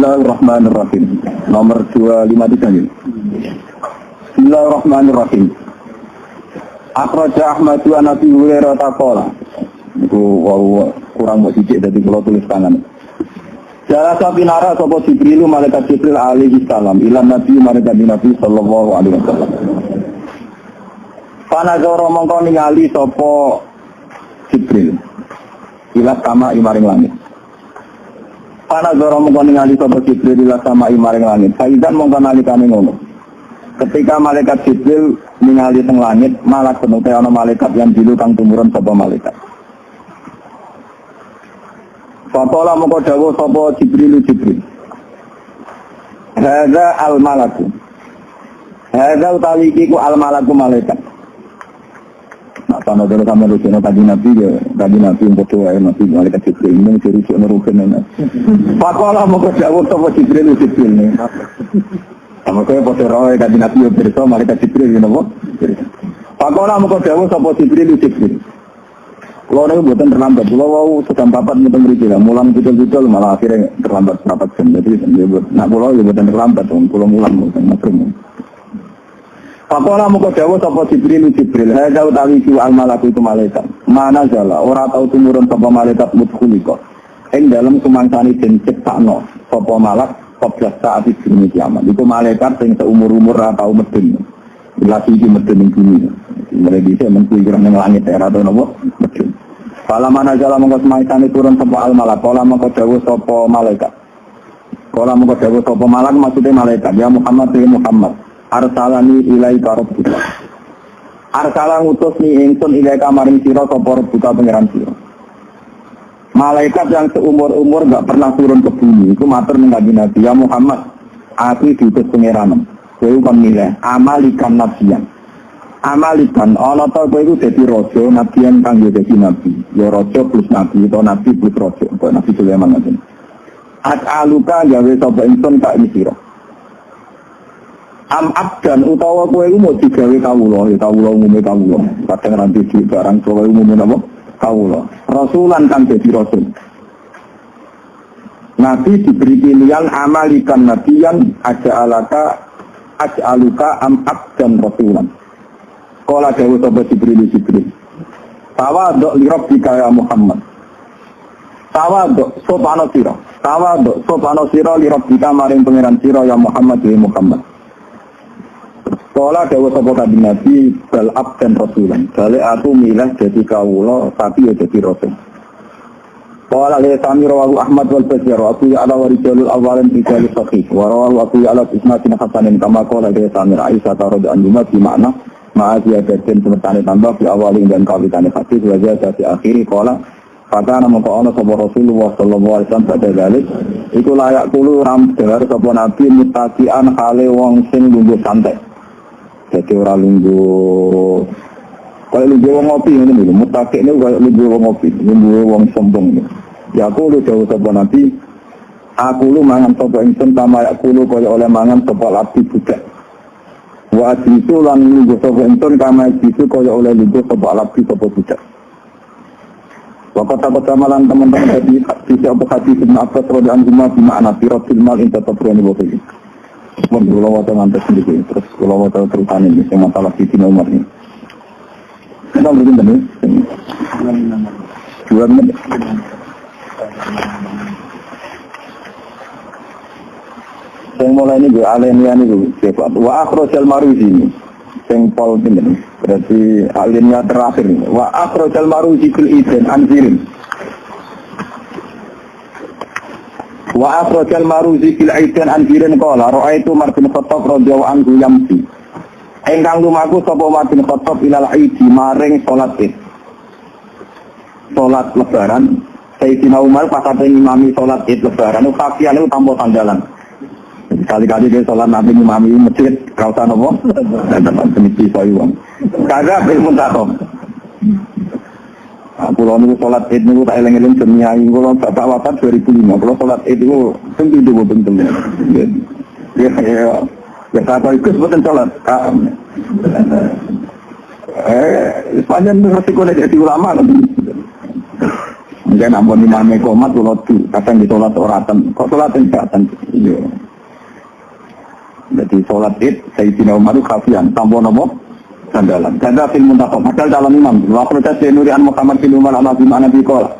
Bismillahirrahmanirrahim. Nomor 253 ini. Bismillahirrahmanirrahim. Akhraja Ahmad wa Nabi Hurairah taqala. Itu kurang mau dicek dari kalau tulis tangan. Jalasa binara sapa Jibril malaikat Jibril alaihi salam ila Nabi malaikat Nabi sallallahu alaihi wasallam. Panazara mongko ningali sapa Jibril ila sama imaring langit. Panazara mongko ningali sapa Jibril ila sama imaring langit. Faizan mongko nalikane ngono. Ketika malaikat Jibril ningali teng langit, malah penute ana malaikat yang dulu kang tumurun sapa malaikat. Faqala mongko dawuh sapa Jibril. Hadza al-malaku. Hadza utawi iki ku al-malaku malaikat. Nah, kalau dulu sama lu kena tadi nabi untuk doa nabi malaikat Jibril ini ciri ciri rukun ini. Pakola mau kerjawab sama Jibril nih. Sama kau pada roh tadi nabi bersama malaikat Jibril ini apa? Pakola mau kerjawab sama Jibril. Kalau ini buatan terlambat, kalau sedang papat buatan berikutnya, mulang betul malah akhirnya terlambat papat jam. Jadi nak pulau ya buatan terlambat, pulau mulang buatan makrum. Pakola muka dawa sapa Jibril. Hadza utawi ku al-malaku itu malaikat. Mana jala ora tau tumurun sapa malaikat mudkhulika. Ing dalem sumangsane den ciptakno sapa malak qabla saat iki kiamat. Iku malaikat sing seumur-umur ora tau medun. Lagi iki medun ning bumi. Mulai dhisik mengkuwi ning langit ora tau napa medun. Fala mana jala mongko sumangsane turun sapa al-malak. Kala muka dawa sapa malaikat. Kala muka dawa sapa malak maksude malaikat. Ya Muhammad ya Muhammad. Arsalani ilaika rabbuka. Arsala ngutus ni ingsun ilaika maring sira sapa rabbuka pangeran sira. Malaikat yang seumur-umur enggak pernah turun ke bumi iku matur ning kanjeng Nabi, ya Muhammad, aku diutus pangeran. Kowe kon milih amalikan nabiyan. Amalikan ana ta kowe iku dadi raja nabiyan kang yo dadi nabi. Ya raja plus nabi utawa nabi plus raja. Kok Nabi Sulaiman ngoten. As'aluka gawe sapa ingsun ka sira. Abdan utawa kowe iku mau digawe kawula, ya kawula umume kawula. Kadang nanti di barang kowe umume napa? Kawula. Rasulan kan dadi rasul. Nabi diberi pilihan amalikan nabiyan aj'aluka abdan rasulan. Qala dawuh sapa Jibril. Tawadhu li rabbika ya Muhammad. Tawadhu sopano sira li rabbika maring pangeran sira ya Muhammad ya Muhammad. Kala dawuh sapa kanjeng Nabi bal abdan rasulan. Bale aku milih dadi kawula tapi ya dadi rasul. Kala le sami rawahu Ahmad wal Bazar wa Abu Ya'la wa rijalul awalin fi jalil sahih. Wa rawahu Abu Ya'la isnatin hasanin kama qala le sami Aisyah radhiyallahu anha makna ma'aziya dan semetane tambah fi awalin dan kawitane hadis wa jasa fi akhiri qala fatana maqala sapa Rasulullah sallallahu alaihi wasallam pada dalik iku layak kulo ram dengar sapa nabi mutaqian hale wong sing lungguh santai. Jadi orang lunggu, kalau lunggu wong ngopi ini nih, mutakik ini kalau lunggu wong ngopi, lunggu wong sombong nih. Ya aku lu jauh sopo nabi, aku lu mangan sopo insun sama aku lu kaya oleh mangan sopo abdi budak. Wa itu lan lunggu sopo insun kama itu kaya oleh lunggu sopo abdi sopo budak. Waktu malam teman-teman tadi bisa hati Ibnu Abbas radhiyallahu anhu makna firqil mal inta tabrani bofi. Kalau waktu ngantar sendiri, terus kalau waktu terusan ini, yang masalah Siti Umar ini. Kita berikan tadi, 2 menit. Yang mulai ini, alenia ini, wa akhrajal maruzi ini, yang pol ini, berarti alenia terakhir ini, wa akhrajal maruzi fil idan anzirin. Wa akhrajal maruzi fil aidan anzirin qala ra'aitu Umar bin Khattab radhiyallahu anhu yamsi. Engkang lumaku sapa Umar bin Khattab ilal aidi maring salat Id. Salat lebaran, Sayyidina Umar pas ate ngimami salat Id lebaran kafiane tanpa tanggalan. Kali-kali dia salat nabi ngimami masjid ra usah napa? Teman semiti sayu wong. Kagak ilmu tak kok. Kalau niku sholat Id niku tak eling-eling jemiai kalau bapak wafat 2005. Kalau sholat Id niku tentu itu betul. Ya saya ikut betul sholat. Sepanjang resiko jadi ulama. Mungkin ampun imame komat kula tu, kadang di salat oratan. Kok salat enggatan? Iya. Jadi salat Id Sayyidina Umar khafian tanpa napa sandalan. Kada fil muntaqam padahal calon imam. Wa protes Nurian Muhammad bin Umar Nabi Qala.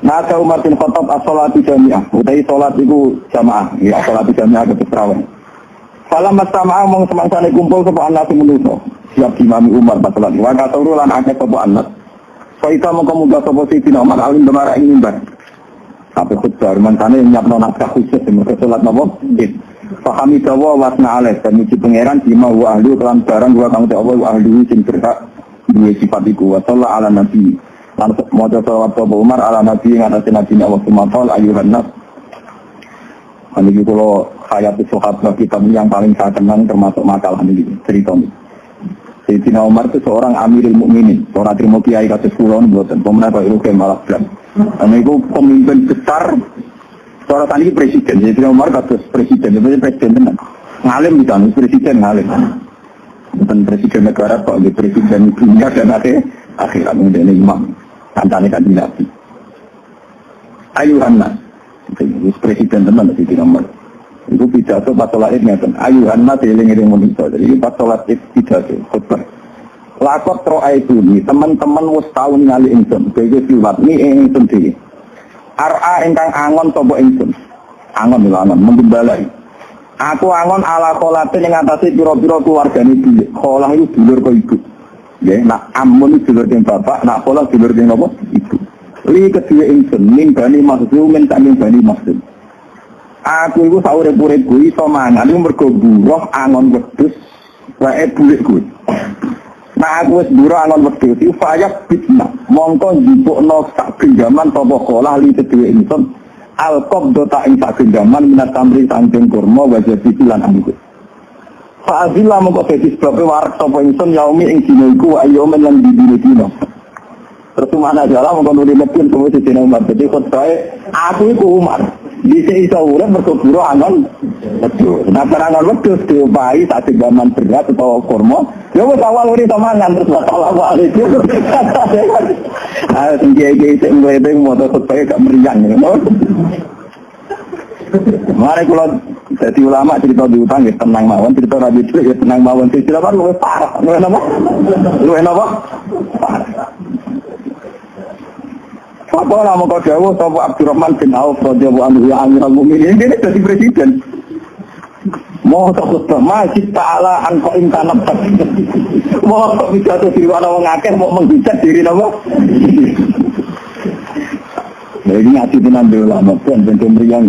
Naka Umar bin Khattab as-salatu jami'ah. Utai salat iku jamaah. Ya salatu jami'ah keterawih. Falam mastama'a mong semangsane kumpul sapa anak manusa. Siap imam Umar salat. Wa katuru lan akeh sapa anak. Faita mongko muga sapa Sayyidina Umar alim demara ing mimbar. Sampai khutbah mantane nyiapno naskah khusus mergo salat napa? Fahami dawa wasna alaih dan uji pengeran bima wa ahlu kelan barang wa kang Allah wa ahlu sing berhak duwe sifat iku wa sallallahu ala nabi lan maca selawat Abu Umar ala nabi ngatasi nabi Allah Subhanahu ayuhan nas. Ini kalau hayat sahabat kitab yang paling saya kenang termasuk makalah ini cerita ini. Sayyidina Umar itu seorang Amirul Mukminin, seorang terima kiai kados kula mboten pemenang kok iku malah blas. Itu pemimpin besar. Seorang tadi presiden, jadi Umar kados presiden, jadi presiden tenan. Ngalim di sana, presiden ngalim. Bukan presiden negara kok, di presiden dunia dan akhirat menjadi imam. Tantane kan Nabi. Ayuhan nas, itu presiden tenan di Umar. Itu pidato pas salat Id ngeten. Ayuhan nas eling-eling menika. Jadi pas salat Id pidato khutbah. Lakot ro'aitu ni teman-teman wis tau ningali ingsun, dhewe liwat ni ingsun dhewe. Ar'a ingkang angon sapa ingsun. Angon lho angon menggembalai. Aku angon ala kholatin ing atase pira-pira keluargane dhewe. Kholah iku dulur kok ibu. Nggih, nak amun dulur ing bapak, nak kholah dulur ing napa? Ibu. Li kedue ingsun ning bani maksud men tak ning bani maksud. Aku iku saurip-uripku iso mangan iku mergo buruh angon wedhus wae bulikku. Nah aku wis buru angon wedhus iki fayak bitna mongko njupukno sak genggaman sapa kholah li kedue ingsun alqabdo ta ing sak genggaman minat tamri saking kurma wa jadi lan anggur fa azilla mongko dadi sebab warak sapa ingsun yaumi ing dina iku wa yaumen lan dina terus mana jalan mongko nuli mungkin kowe dene Umar dadi khotoe aku iku Umar bisa iso urip mergo buru angon wedhus nah angon wedhus diopahi sak genggaman berat utawa kurma. Ya wis awal uri mangan terus sallallahu alaihi wasallam. Ah tinggi-tinggi sing mlete moto supaya gak meriang ngono. Mari kula dadi ulama cerita diutang ya tenang mawon, cerita rabi ya tenang mawon, cerita apa luwih parah. Luwih napa? Luwih napa? Apa nama kau dawuh sapa Abdurrahman bin Auf radhiyallahu anhu ya Amirul Mukminin ini dadi presiden. Mau takutlah masih ta'ala anko intanap mau bisa tuh diri orang ngakeh mau menghujat diri nama jadi ngaji tenan dulu lama kan bentuk meriang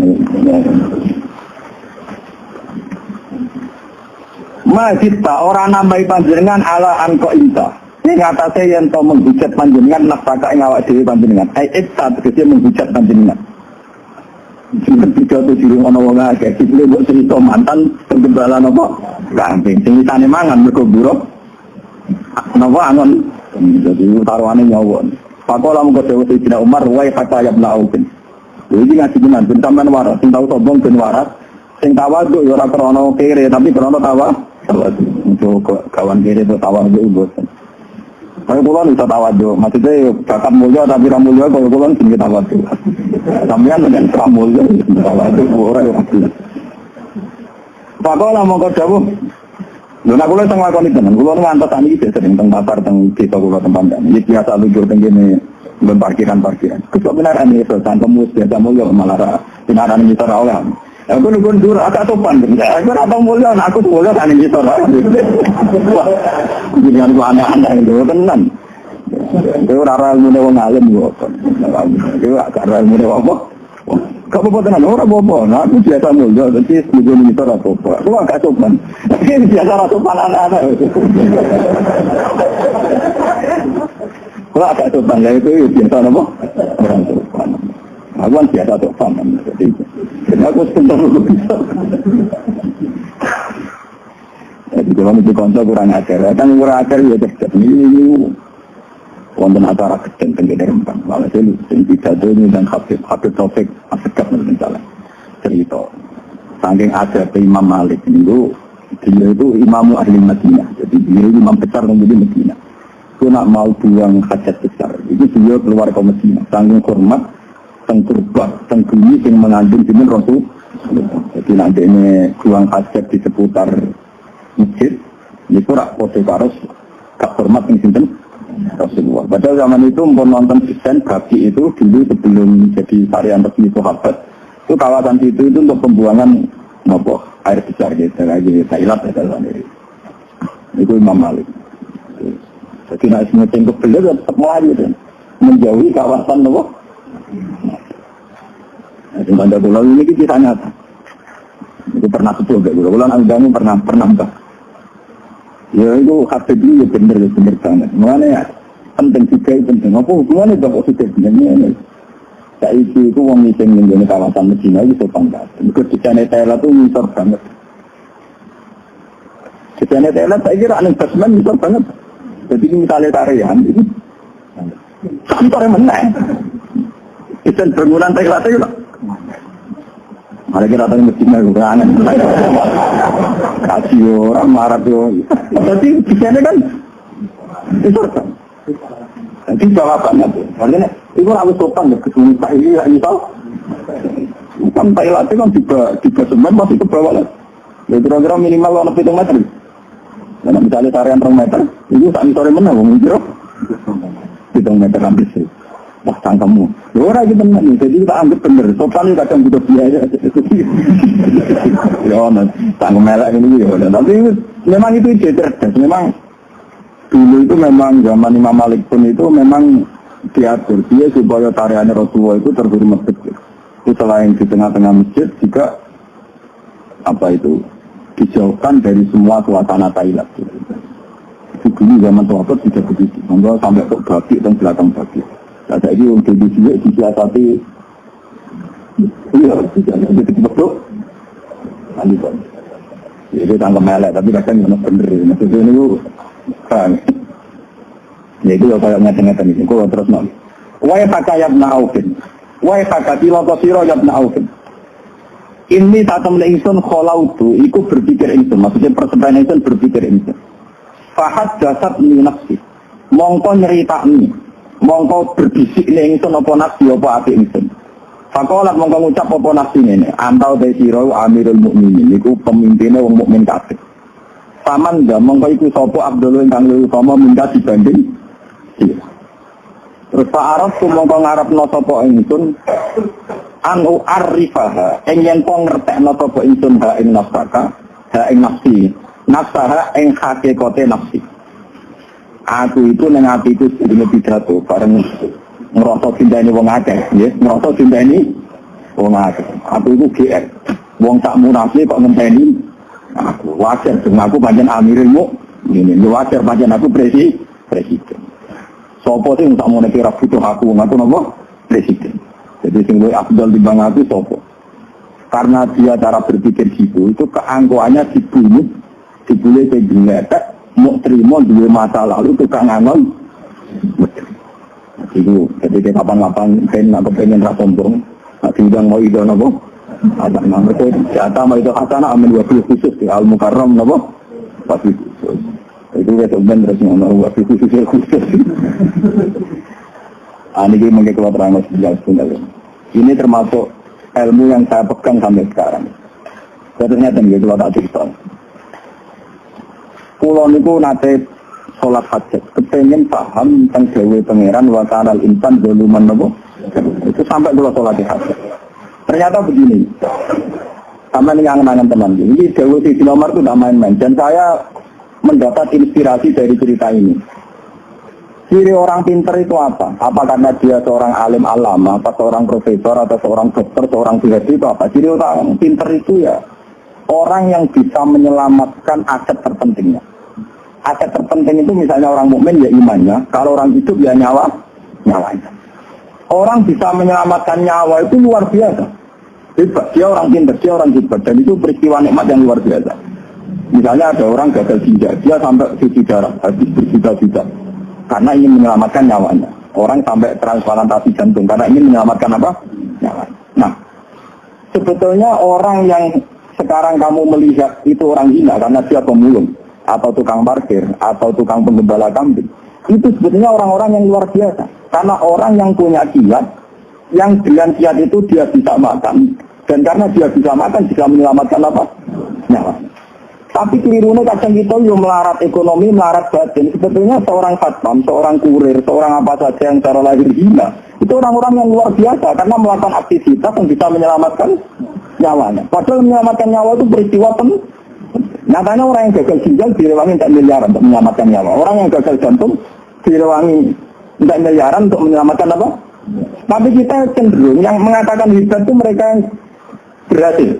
masih tak orang nambahi panjenengan ala anko inta ini ngatasnya yang tau menghujat panjenengan nafkah yang awak diri panjenengan ikta tegesi menghujat panjenengan Jumlah tiga tu diri orang-orang agak kita buat cerita mantan pergembalan apa kambing, ceritanya mangan mereka buruk apa angon jadi taruhannya nyawa pakola muka sewa Sayyidina Umar wai kata yabna Aufin jadi ngaji benar, bintaman waras sing tahu sobong bin waras sing tawadu ya orang krono kere tapi krono tawadu untuk kawan kere itu tawadu bosan kalau kulon bisa tawadu maksudnya bakat mulia tapi ramulia kalau kulon sini tawadu sampean dengan ramulya tawadu ora yo pakola mongko dawuh lho nek kula teng lakoni tenan kula ngantos ani iki sering teng pasar teng desa kula tempat iki biasa lugu teng kene ben parkiran kok benar ane iso santemus biasa mulya malah pinaran iki ora oleh aku nunggu dur agak sopan aku ora tau mulya aku mulya kan iki ora jenengan ku anak-anak itu tenan itu ora ilmu wong alim kok itu agak ilmu apa kok apa tenan ora apa nah aku biasa mulya dadi nunggu iki ora apa aku agak sopan iki biasa ora sopan anak-anak kalau agak sopan lah itu biasa apa orang sopan aku kan biasa sopan jadi aku sebentar bisa jadi kalau itu konco kurang ajar kan kurang ajar ya cerdas ini wonten acara kecil tenggene rempang malah sing pidato ini dan Habib Taufik Asgaf misalnya cerita saking ajar Imam Malik itu dia itu imam ahli Madinah jadi dia imam besar di Madinah. Aku nak mau buang hajat besar Itu beliau keluar ke Medina, tanggung hormat, tengkurbat, tengguni yang mengandung jimin Rasul. Jadi nanti ini ruang hajat di seputar masjid, itu rak pose karos, gak hormat yang sinten Rasulullah. Padahal zaman itu mau nonton desain kaki itu dulu sebelum jadi tarian resmi sahabat, itu kawasan itu untuk pembuangan air besar gitu, lagi Thailand ya sendiri. Itu Imam Malik. Jadi nak semua tengok beliau tetap melaju kan, menjauhi kawasan nopo. Nah, di Bandar Pulau ini kisah nyata. Itu pernah betul gak? Pulau Anggamu pernah bah. Ya itu hati dia bener banget. Mana ya penting juga itu penting. Apa hubungannya dengan positif ini? Saya itu orang miseng menjadi kawasan Medina itu sopan banget. Ketika Thailand itu misor banget. Ketika Thailand saya kira aneh basman misor banget. Jadi misalnya tarian itu sampai menang. Kita bangunan Thailand itu malah kira tadi Medina juga aneh. Kasih orang marah tuh. Jadi biasanya kan misor kan. Nanti jawabannya tuh. Artinya itu harus sopan ya, kesulitan Pak ini ya misal kan Thailand itu kan tiga semen masih ke bawah lah ya kira-kira minimal 7 meter dan misalnya tarian 2 meter itu tak misalnya menang kira 7 meter hampir sih wah cangkemmu ya orang itu benar nih jadi kita anggap benar sopan itu kadang butuh biaya ya cangkem melek ini ya tapi memang itu cerdas memang dulu itu memang zaman Imam Malik pun itu memang diatur dia supaya tariannya Rasulullah itu terhormat betul. Itu selain di tengah-tengah masjid juga apa itu dijauhkan dari semua suasana Thailand. Itu dulu zaman sahabat tidak begitu. Sampai ke bagi dan belakang bagi. Nah, saya ini untuk disiasati iya, disiasati betul. Alibon. Jadi tangkap melek tapi kadang benar-benar. Maksudnya ini kan ya itu kalau ngeten-ngeten ini, kalau terus nol. Wahai fakayab na'ufin, wahai fakatilo kosiro yab na'ufin. Ini saat temen ingsun kholautu, iku berpikir ingsun, maksudnya persebaran ingsun berpikir ingsun. Fahad jasad ni nafsi, mongko nyerita ni, mongko berbisik ni ingsun apa nafsi, apa hati ingsun. Fakolat mongko ngucap apa nafsi ini, antau desirau amirul mu'minin, iku pemimpinnya wong mukmin kafir. Paman dah mongko iku sapa Abdul ingkang luwih utama minta dibanding terus Pak Arab tu mongko ngarepno sapa ingsun anu arifaha yen kok ngertekno sapa ingsun ha ing nafsaka ha ing nafsi nafsaha ing hakikate nafsi aku itu ning atiku sedene pidato bareng ngrasa cintane wong akeh nggih ngrasa cintane wong akeh aku iku GR wong tak munafik kok ngenteni aku wajar dong aku pancen amirmu ini wajar pancen aku presiden sopo sih tak mau nekira butuh aku nopo presiden. Jadi sing luwih afdal dibanding aku sopo. Karena dia cara berpikir gitu itu keangkuhannya dibunuh, dibully ke geletek, mau terima dua masa lalu tukang angol. Itu jadi kapan-kapan pengen ra sombong, tidak mau ide nopo. Ada nama itu jatah mau itu hasana amin wabil khusus di Al Mukarram nopo. Wabil khusus. Itu ya sebenarnya terus ngomong waktu khusus. Ini mungkin kalau terang sebenarnya. Ini termasuk ilmu yang saya pegang sampai sekarang. Ternyata nih kalau tak cerita. Pulau niku nate sholat hajat, kepengen paham tentang dewi pangeran wakanal insan doluman nopo. Itu sampai kalau sholat hajat. Ternyata begini. Sama nih angan-angan teman. Ini dewi di nomor itu tidak main-main. Dan saya mendapat inspirasi dari cerita ini. Ciri orang pintar itu apa? Apa karena dia seorang alim alama, atau seorang profesor, atau seorang dokter, seorang PhD itu apa? Ciri orang pintar itu ya orang yang bisa menyelamatkan aset terpentingnya. Aset terpenting itu misalnya orang mukmin ya imannya, kalau orang hidup ya nyawanya. Orang bisa menyelamatkan nyawa itu luar biasa. Hebat, dia orang pintar, dia orang hebat, dan itu peristiwa nikmat yang luar biasa. Misalnya ada orang gagal ginjal, dia sampai cuci darah, habis berjuta-juta, karena ingin menyelamatkan nyawanya. Orang sampai transplantasi jantung, karena ingin menyelamatkan apa? Nyawanya. Nah, sebetulnya orang yang sekarang kamu melihat itu orang hina, karena dia pemulung, atau tukang parkir, atau tukang penggembala kambing, Itu sebetulnya orang-orang yang luar biasa. Karena orang yang punya kiat, yang dengan kiat itu dia bisa makan. Dan karena dia bisa makan, bisa menyelamatkan apa? Nyawa. Tapi kelirunya kadang kita yang melarat ekonomi, melarat batin. Sebetulnya seorang satpam, seorang kurir, seorang apa saja yang secara lahir hina, itu orang-orang yang luar biasa karena melakukan aktivitas yang bisa menyelamatkan nyawanya. Padahal menyelamatkan nyawa itu peristiwa penting. Nyatanya orang yang gagal ginjal direwangi tak miliaran untuk menyelamatkan nyawa. Orang yang gagal jantung direwangi tak miliaran untuk menyelamatkan apa? Tapi kita cenderung yang mengatakan hebat itu mereka yang berhasil.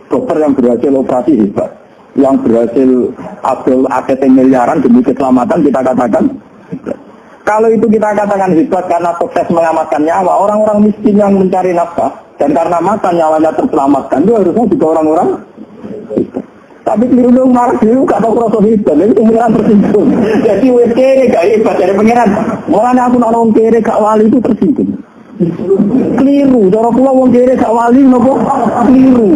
Dokter yang berhasil operasi hebat. Yang berhasil ambil ATT miliaran demi keselamatan kita katakan hebat. Kalau itu kita katakan hebat karena sukses menyelamatkan nyawa, orang-orang miskin yang mencari nafkah dan karena makan nyawanya terselamatkan itu harusnya juga orang-orang hebat. Tapi keliru dong marah dulu gak tahu rasa hebat, itu pengiran tersinggung. Jadi kere gak hebat dari pengiran. Mulanya aku nak ngomong kere gak wali itu tersinggung. Keliru, cara kula wong kere gak wali nopo keliru.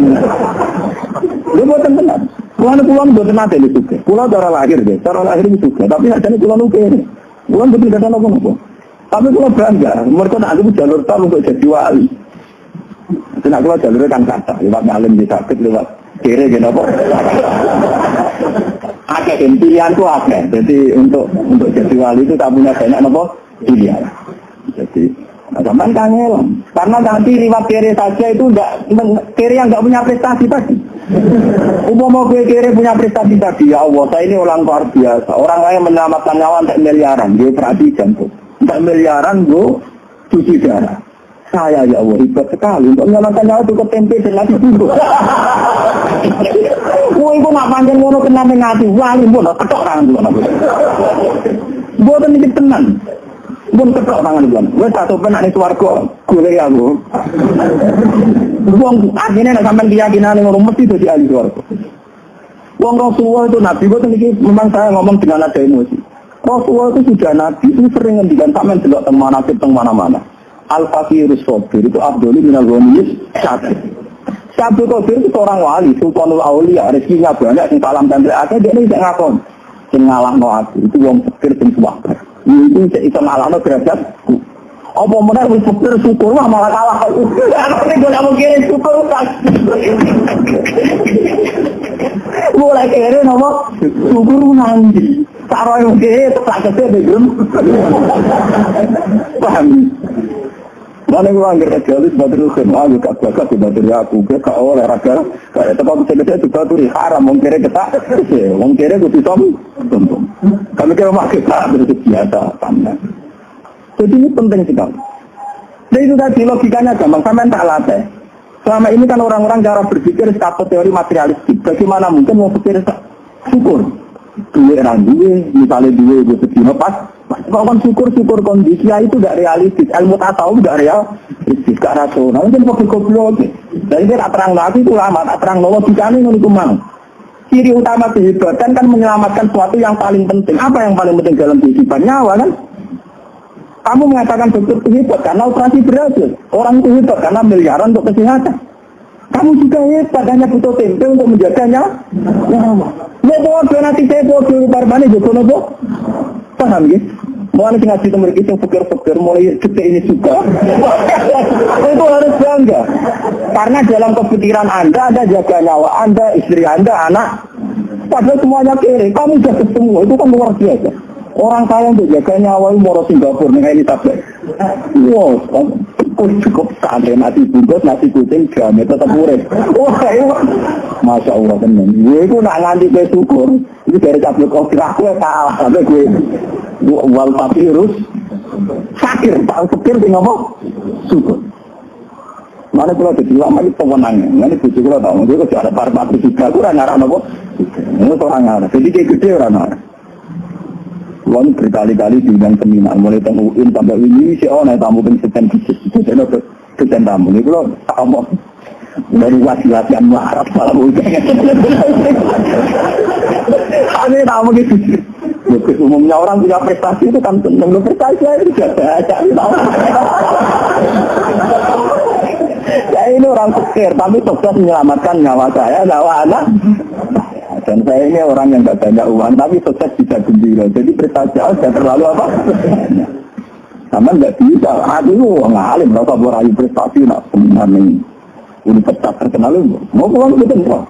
Lha boten benar. Kula mboten nate niku. Kula cara lahir deh, cara lahir itu juga. Tapi ajane kula nu kere. Kula mboten kata nopo-nopo. Tapi kula bangga, mereka nak aku jalur tol untuk jadi wali. Nek kula jalure kan kata, lewat ngalim di sakit lewat kere gitu apa? Akeh pilihanku akeh. Jadi untuk jadi wali itu tak punya banyak apa? Pilihan. Jadi zaman kangen. Karena nanti lewat kere saja itu enggak kere yang enggak punya prestasi tadi. Umpama kere punya prestasi tadi, ya Allah, saya ini orang luar biasa. Orang lain menyelamatkan nyawa tak miliaran, dia perhati jantung. Tak miliaran go cuci darah. Saya ya Allah hebat sekali untuk menyelamatkan nyawa cukup tempe dan lagi dulu. Wah itu nggak panjang ngono kena mengati wali pun ketok tangan dulu. Buatan ini tenang, pun ketok tangan dulu. Wes satu penak nih swarga gue ya bu. Buang akhirnya nak sampai keyakinan ngono mesti jadi ahli swarga. Wong Rasulullah itu nabi, buatan ini memang saya ngomong dengan ada emosi. Rasulullah itu sudah nabi, itu sering ngendikan sampai delok teng manaqib teng mana-mana. Al-Fakirus Sobir itu Abdullah bin Al-Ghaniyus Syabir. Syabir Sobir itu seorang wali, Sultanul Aulia, rezekinya banyak, yang salam dan akhirnya dia ini tidak ngakon. Yang ngalahno aku, itu wong fakir dan suwabar. Itu bisa ngalahno derajatku. Apa mana wong fakir syukur lah malah kalah. Aku ini gak mau kirim syukur kan. Mulai kira nama syukur nanti. Taruh yang kira tak kesel belum. Paham? Mana gua angger jalis batur khidmah gak bakat batur aku gak oleh raga kayak tempat saya juga batur haram wong kere ketak wong kere kudu tom kami kira mak kita berarti biasa pandang. Jadi ini penting sekali. Jadi itu tadi logikanya gampang sampean tak latih. Selama ini kan orang-orang cara berpikir skapa teori materialistik. Bagaimana mungkin mau pikir syukur? Duit randuwe, misalnya duit gue sedino pas kalau syukur kondisi itu tidak realistis, ilmu tasawuf tidak realistis, gak rasional, itu pakai goblok. Jadi dia tak terang lagi itu lama, tak terang logikanya ini kumang. Ciri utama kehebatan kan menyelamatkan sesuatu yang paling penting. Apa yang paling penting dalam kehidupan? Nyawa kan? Kamu mengatakan dokter itu hebat karena operasi berhasil. Orang itu hebat karena miliaran untuk kesehatan. Kamu juga hebat, hanya butuh tempe untuk menjaganya. Nyawa. Mau bodoh nanti saya bodoh barbani juga nopo. Paham ya? Mulai ngaji teman kita yang fikir-fikir mulai gede ini juga. Itu harus bangga. Karena dalam kepikiran Anda jaga nyawa Anda, istri Anda, anak. Padahal semuanya kiri. Kamu jaga semua. Itu kan luar biasa. Orang kaya untuk jaga nyawa itu mau Singapura nih ini tablet. Wow, cukup santai nasi bungkus, nasi kucing, jamet tetap urip. Wah, masya Allah teman. Gue itu nak nganti gue syukur. Itu dari tablet kopi aku kalah sampai gue wal papirus sakir, tak pikir tinggal apa? Syukur. Mana kalau jadi lama itu pemenangnya. Ini bujuk kalau tahu dia kalau ada parpati juga, aku orang ngarang apa? Ini orang ngarang. Jadi kayak gede orang ngarang. Lalu berkali-kali diundang seminar, mulai temu UIN sampai ini si naik tamu pencetan fisik, itu saya nak pencetan tamu. Ini kalau tak omong dari wasiat yang melarat malah bukan. Ini tamu gitu. Umumnya orang punya prestasi itu kan tentang prestasi itu baca. Ya ini orang pikir, tapi sukses menyelamatkan nyawa saya, nyawa anak. Dan saya ini orang yang nggak banyak uang, tapi sukses bisa gembira. Jadi prestasi sudah terlalu apa? Sama nggak bisa. Aku itu ngalim, rasa borayu prestasi, nak seminar ini. Universitas terkenal itu. Mau pulang betul nggak?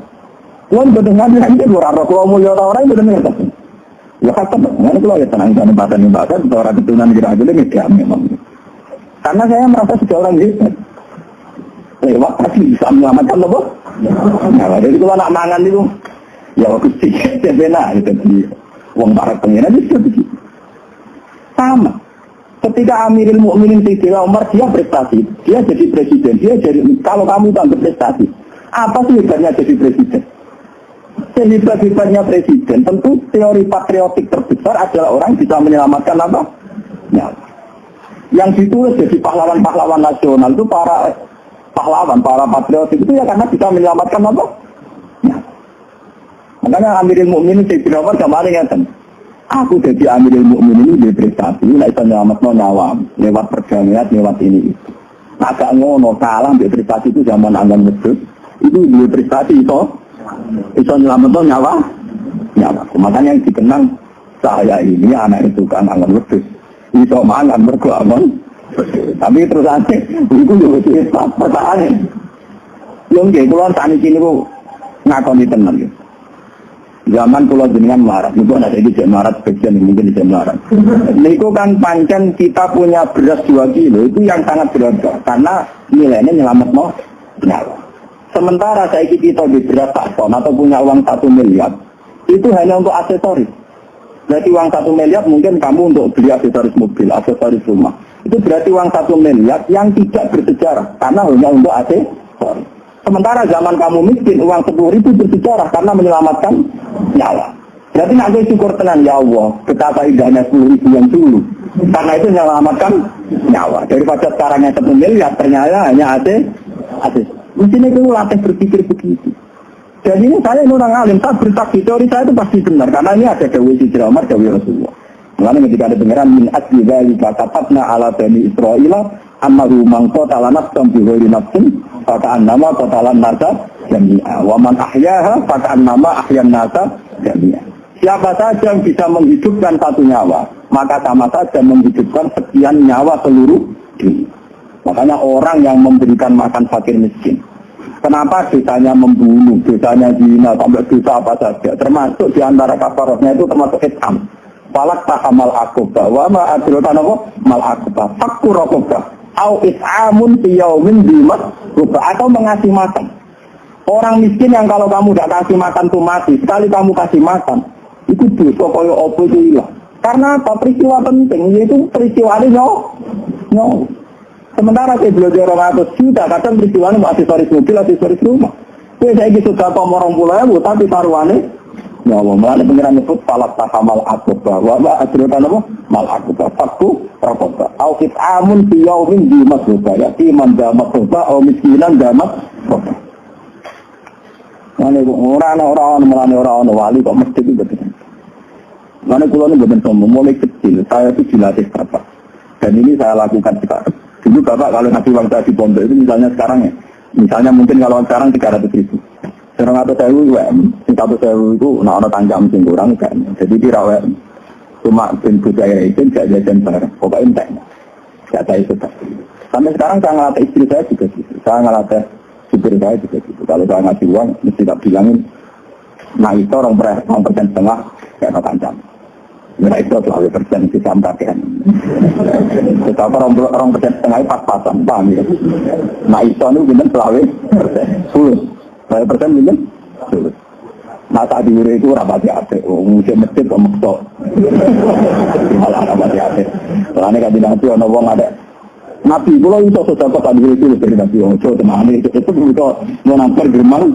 Pulang betul nggak? Nanti orang kalau mulia orang itu betul nggak? Ya kata, mana kalau ya tenang sana badan orang keturunan kira-kira ini memang. Karena saya merasa sudah orang hebat. Lewat pasti bisa menyelamatkan loh, nah, jadi kalau anak mangan itu, ya waktu sedikit benar itu di uang barat pengiran itu begitu. Sama. Ketika Amirul Mukminin Sayyidina Umar dia prestasi, dia jadi presiden, dia jadi kalau kamu tak berprestasi, apa sih hebatnya jadi presiden? Sehebat-hebatnya presiden, tentu teori patriotik terbesar adalah orang bisa menyelamatkan apa? Ya. Yang ditulis jadi pahlawan-pahlawan nasional itu para pahlawan, para patriotik itu ya karena bisa menyelamatkan apa? Ya. Makanya Amirul Mukminin Sayyidina Umar kemarin ngatakan, aku jadi Amirul Mukminin ini berprestasi, nggak bisa menyelamatkan nyawa lewat perjalanan, lewat ini itu. Nah, agak ngono kalah berprestasi itu zaman Angan Medus, itu berprestasi itu bisa menyelamatkan nyawa. Makanya yang dikenang saya ini anak itu kan Angan Medus, bisa mangan berkelangan. Tapi terus aja, itu juga cerita pertahanan. Yang kayak pulau tani sini bu ngakoni tenang gitu. Zaman pulau jenengan marat, itu ada di marat bagian mungkin di marat. Itu kan pancen kita punya beras 2 kilo itu yang sangat berharga karena nilainya nyelamat mau nyawa. Sementara saya kita di beras 1 ton atau punya uang 1 miliar itu hanya untuk aksesoris. Berarti uang 1 miliar mungkin kamu untuk beli aksesoris mobil, aksesoris rumah. Itu berarti uang 1 miliar yang tidak bersejarah karena hanya untuk aksesoris. Sementara zaman kamu miskin uang 10.000 bersejarah karena menyelamatkan nyawa. Berarti nak syukur tenan ya Allah betapa indahnya 10.000 yang dulu karena itu menyelamatkan nyawa. Daripada sekarangnya 1 miliar ternyata hanya aksesoris. Mestinya kamu latih berpikir begitu. Dan ini saya ini orang alim, saya bersaksi teori saya itu pasti benar karena ini ada dawai Sayyidina Umar, dawai Rasulullah. Mengenai ketika ada pengeran min asli dzalika katabna ala bani Israila amru man qatala nafsan bi ghairi nafsin fa ka'annama qatala an-nasa jami'a wa man ahyaha fa ka'annama ahyan nasa jami'a. Siapa saja yang bisa menghidupkan 1 nyawa, maka sama saja menghidupkan sekian nyawa seluruh dunia. Makanya orang yang memberikan makan fakir miskin, kenapa dosanya membunuh, dosanya zina, sampai dosa apa saja, termasuk diantara kafarotnya itu termasuk itam. Falak tahamal akubah, wa ma adrotan apa? Mal akubah, fakku rokobah, au is'amun tiyaumin bimat rubah, atau mengasih makan. Orang miskin yang kalau kamu tidak kasih makan tuh mati, sekali kamu kasih makan, itu dosa kaya apa itu hilang. Karena apa? Peristiwa penting, yaitu peristiwa ini no. Sementara saya belajar 200 juta, kadang peristiwa ini aksesoris mobil, aksesoris rumah. Saya sudah ngomong 20.000, tapi taruhannya ya Allah, malah pengiran nyebut falak tahamal akubah, wa adrotan apa? Mal akubah, fakku rakobah, au kit'amun biyaumin dimas rubah, yaitu iman damat rubah, au miskinan damat rubah. Mana orang wali kok mesti itu betul. Mana kulo ini betul sombong, mulai kecil saya itu dilatih bapak, dan ini saya lakukan sekarang. Dulu bapak kalau ngasih uang saya di pondok itu misalnya sekarang ya, misalnya mungkin kalau sekarang 300.000. Sekarang atau saya itu nak tanjam sing kurang kan, jadi dirawat cuma ben budaya itu gak jajan bareng, pokoknya entek, gak tahu itu. Sampai sekarang saya ngelatih istri saya juga gitu, saya ngelatih supir saya juga gitu. Kalau saya ngasih uang mesti tak bilangin, nah itu 2,5% kayak no tanjam. Nah itu 2% bisa pakaian. Kita orang persen setengah pas-pasan, paham ya? Nah itu benar 2%, sulit. 2% benar, sulit. Nah saat diure itu rapati ate, musim masjid kok maksud. Malah rapati ate. Karena kan tidak ada orang ada. Nabi kalau itu sudah kok diure itu dari Nabi Ojo teman itu bisa menampar Jerman.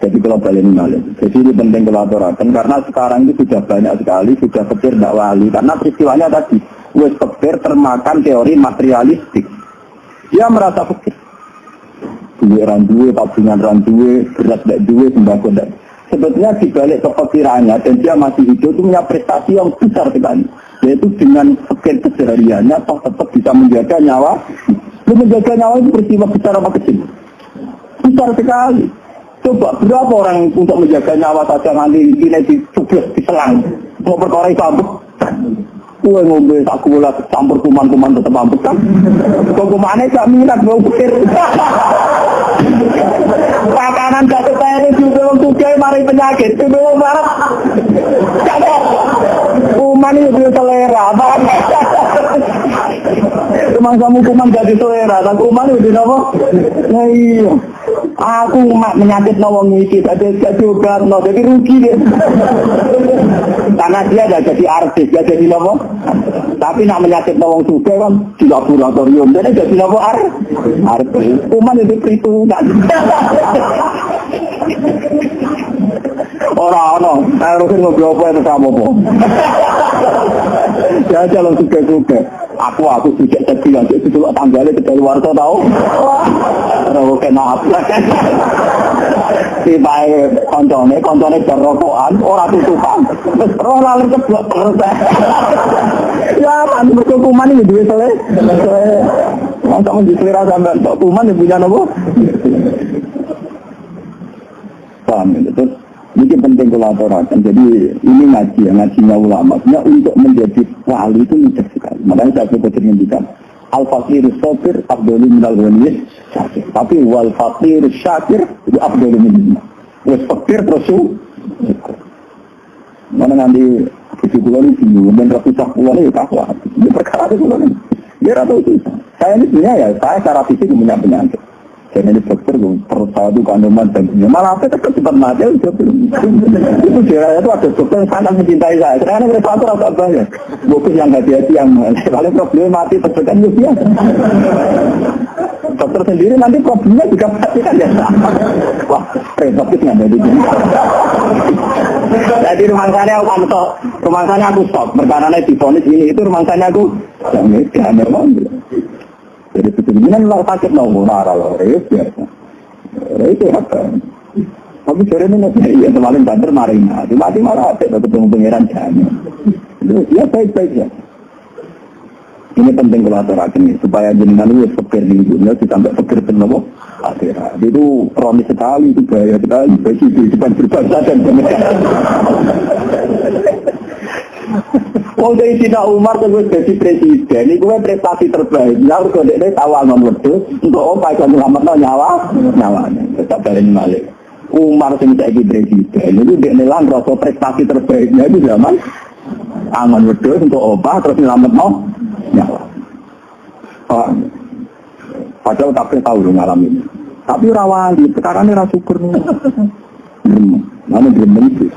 Jadi kalau balik balik, jadi ini penting kalau aturakan karena sekarang itu sudah banyak sekali sudah pikir tidak wali karena peristiwanya tadi wes pikir termakan teori materialistik. Dia merasa pikir duit randuwe, tabungan randuwe, beras tidak duwe, sembako tidak. Sebetulnya dibalik kepikirannya dan dia masih hidup itu punya prestasi yang besar sekali. Yaitu dengan pikir kesehariannya toh tetap bisa menjaga nyawa. Lu menjaga nyawa itu peristiwa besar apa kecil? Besar sekali. Coba berapa orang untuk menjaga nyawa saja nanti ini dicubit, diselang. Mau perkara itu kue ngombe tak gula campur kuman-kuman tetap ambek kan. Kok kumane gak minat mau pikir. Pakanan gak ketene juga wong sugih mari penyakit. Wong marah. Kuman itu selera, paham? Memang kamu kuman gak selera, tak kuman itu apa? Nah iya. Aku mak menyakit nawang iki, jadi obat, jadi rugi deh. Karena dia gak jadi artis, gak jadi apa? Tapi nak menyakit nawang suka kan di laboratorium, jadi jadi apa artis. Kuman itu gak. Orang-orang, harusnya ngobrol apa itu sama apa? Ya jalan suka-suka. Aku sujud sedih nanti itu juga tanggalnya ke luar kau tahu. Tahu kena apa? Tiba-tiba koncone berrokokan, orang tutupan. Terus roh lalu keblok terus. Ya kan berkuman ini duit selesai. Masa mau diselera sampai kuman yang punya apa? Paham itu. Ini penting kolaborasi. Jadi ini ngajinya ulama. Untuk menjadi wali itu mudah sekali. Makanya saya coba menunjukkan al-fakir syakir afdalu minal ghani syakir. Tapi wal fakir syakir itu afdalu minal. Wes fakir terus syukur. Mana nanti kesimpulan ini dan ratusan pulau ini takwa. Ini perkara itu pulau ini. Dia rata itu. Saya ini sebenarnya ya saya secara fisik punya penyakit. Saya ini dokter, perut saya itu kandungan dan malah apa tetap cepat mati. Itu dia itu ada dokter yang sangat mencintai saya. Karena mereka itu agak banyak. Bukan yang hati-hati yang paling problem mati tersekan itu biasa. Dokter sendiri nanti problemnya juga mati kan ya. Wah, repot nggak ada di sini. Jadi rumah sana aku stop. Perkaranya divonis ini itu rumah sana aku. Jangan memang. Jadi sebetulnya lah sakit nongol marah loh, biasa. Itu apa? Tapi sore ini ya semalam bandar marina, mati malah ada ketemu pangeran jamin. Ya baik-baik ya. Ini penting kolaborasi supaya jenengan itu pikir di dunia sampai pikir penuh akhirat. Itu kronis sekali, itu bahaya sekali bagi kehidupan berbangsa dan bernegara. Wong dari Cina Umar terus jadi presiden, ini gue prestasi terbaik. Ya harus kode ini tawangan wedus untuk opa yang selamat nyawanya. Tetap dari Malik. Umar yang jadi presiden itu dia nilang rasa prestasi terbaiknya itu zaman angan wedus untuk opa terus selamat nyawa. Padahal tak tahu dong malam ini. Tapi rawan di sekarang ini rasukur nih. Mana belum itu.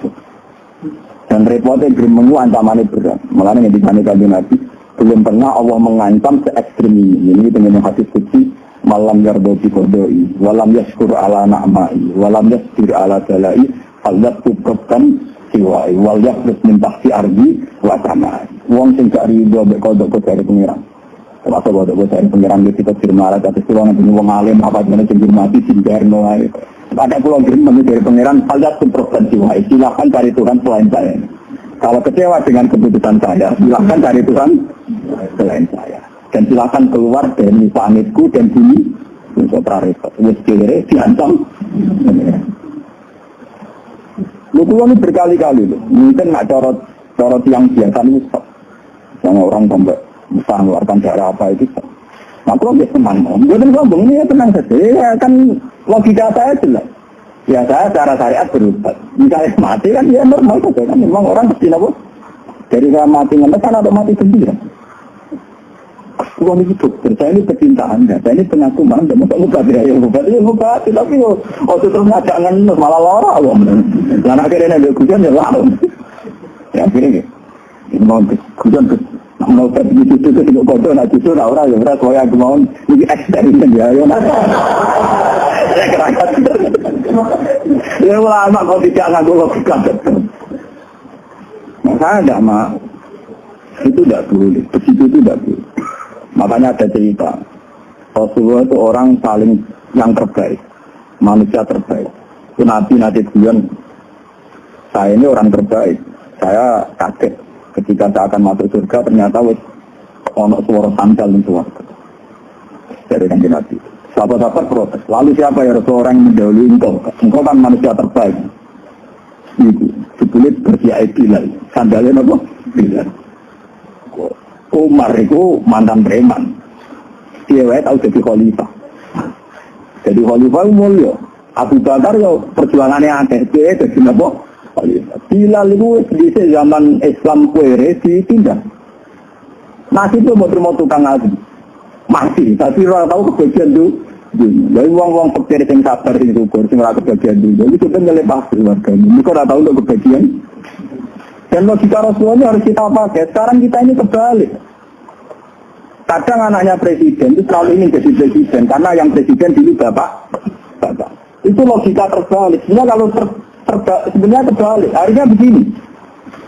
Dan repotnya germengu ancamannya berat. Makanya yang dikani kaji Nabi belum pernah Allah mengancam se-ekstrim ini. Ini dengan hadis kudsi malam yardoti kodoi, walam yaskur ala na'mai, walam yaskur ala dalai, falyat tukrabkan siwai, wal yakrus mintahsi argi wasamai. Uang sing gak ridho bekodok dari pengiran. Termasuk kodok dari pengiran kita firmara atas tulang yang uang alim apa gimana cenggir mati sinjarno. Ada pulau German dari pangeran, kalian subprovinsi wahai, silakan cari Tuhan selain saya. Kalau kecewa dengan keputusan saya, silakan cari Tuhan selain saya. Dan silakan keluar dari pamitku dan bumi untuk prarepot. Wes kere diancam. Lu pulau ini berkali-kali loh. Mungkin nggak corot yang biasa ini stop. Yang orang sampai bisa mengeluarkan darah apa itu stop. Nah, kalau dia teman, gue ngomong ini ya tenang saja. Ya kan logika saya jelas. Ya saya secara syariat berubah. Jika mati kan ya normal saja kan. Memang orang mesti apa? Dari saya mati ngemesan atau mati gembira. Gue ini dokter, saya ini pecintaan. Saya ini pengakuman. Dan mau obat ya, obat. Tapi waktu terus ngajak ngenes malah lara. Dan akhirnya ada hujan ya lalu. Ya akhirnya ini mau hujan ke mau pergi itu tidak kotor, nak justru orang yang berat saya mau ini eksperimen ya, saya kerakat. Ya ulama kau tidak ngaku logika. Saya tidak mau, itu tidak boleh, begitu itu tidak boleh. Makanya ada cerita, Rasulullah itu orang paling yang terbaik, manusia terbaik. Itu Nabi Tuhan, saya ini orang terbaik, saya kaget. Ketika saya akan masuk surga, ternyata ono suara sandal di surga. Dari kanjeng Nabi. Sahabat-sahabat protes. Lalu siapa ya Rasulullah orang yang mendahului engkau? Engkau kan manusia terbaik. Itu sebulit bersiai Bilal. Sandalnya apa? Bilal. Umar itu mantan preman. Dia tahu jadi khalifah. Jadi khalifah mulia. Abu Bakar ya perjuangannya akeh. Dia jadi apa? Khalifah. Bilal itu di zaman Islam kuere ditindak. Masih itu mau tukang ngaji. Masih, tapi orang tahu kebagian itu. Jadi uang-uang pikir yang sabar, yang syukur, yang rasa kebagian itu. Jadi kita ngelepas keluarga ini. Ini kok orang tahu untuk kebagian. Dan logika Rasulullah harus kita pakai. Sekarang kita ini kebalik. Kadang anaknya presiden itu selalu ingin jadi presiden. Karena yang presiden dulu bapak. Itu logika terbalik. Sebenarnya kalau sebenarnya terbalik. Akhirnya begini.